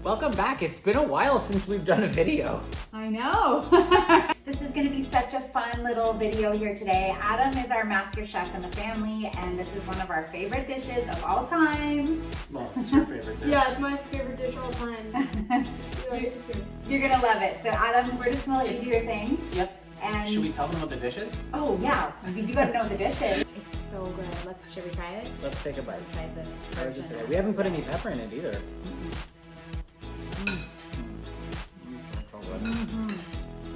Welcome back. It's been a while since we've done a video. I know. This is going to be such a fun little video here today. Adam is our master chef in the family, and this is one of our favorite dishes of all time. Well, it's your favorite dish. Yeah, it's my favorite dish all time. You're going to love it. So Adam, we're just going to let you do your thing. Yep. And should we tell them what the dish is? Oh yeah, you got to know the dishes. It's so good. Should we try it? Let's take a bite. Try this How is it version. today? We haven't put any pepper in it either.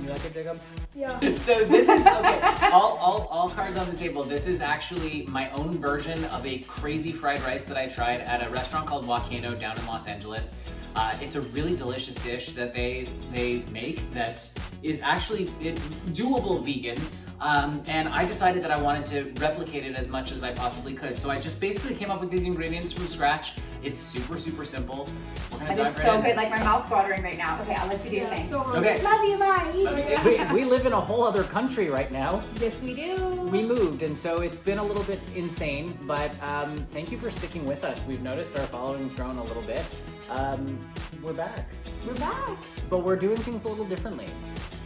You like it, Jacob? Yeah. So this is, okay, all cards on the table. This is actually my own version of a crazy fried rice that I tried at a restaurant called Volcano down in Los Angeles. It's a really delicious dish that they make that is actually doable vegan. And I decided that I wanted to replicate it as much as I possibly could. So I just basically came up with these ingredients from scratch. It's super, super simple. We're gonna That dive is right so in. good. Like my mouth's watering right now. Okay, I'll let you do your thing. So Okay. Love you, Marty. Love you too. We live in a whole other country right now. Yes, we do. We moved, and so it's been a little bit insane, but thank you for sticking with us. We've noticed our following's grown a little bit. We're back, We're back. but we're doing things a little differently.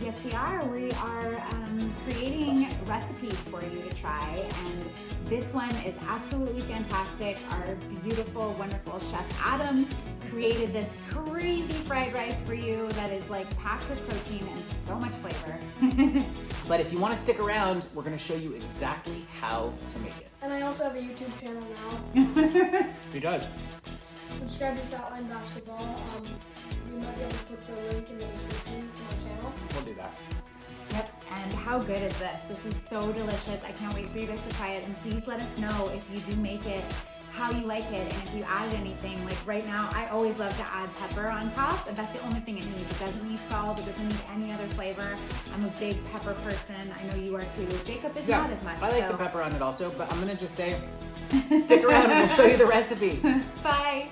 Yes, we are. We are creating recipes for you to try, and this one is absolutely fantastic. Our beautiful, wonderful chef Adam created this crazy fried rice for you that is like packed with protein and so much flavor. But if you want to stick around, we're going to show you exactly how to make it. And I also have a YouTube channel now. He does. Subscribe to Statline Basketball. You might be able to put the link in the description to my channel. We'll do that. Yep, and how good is this? This is so delicious. I can't wait for you guys to try it, and please let us know if you do make it, how you like it, and if you added anything. Like right now, I always love to add pepper on top, and that's the only thing it needs. It doesn't need salt, it doesn't need any other flavor. I'm a big pepper person. I know you are too. Jacob is not as much. I like so. the pepper on it also, but I'm going to just say, stick around and we'll show you the recipe. Bye.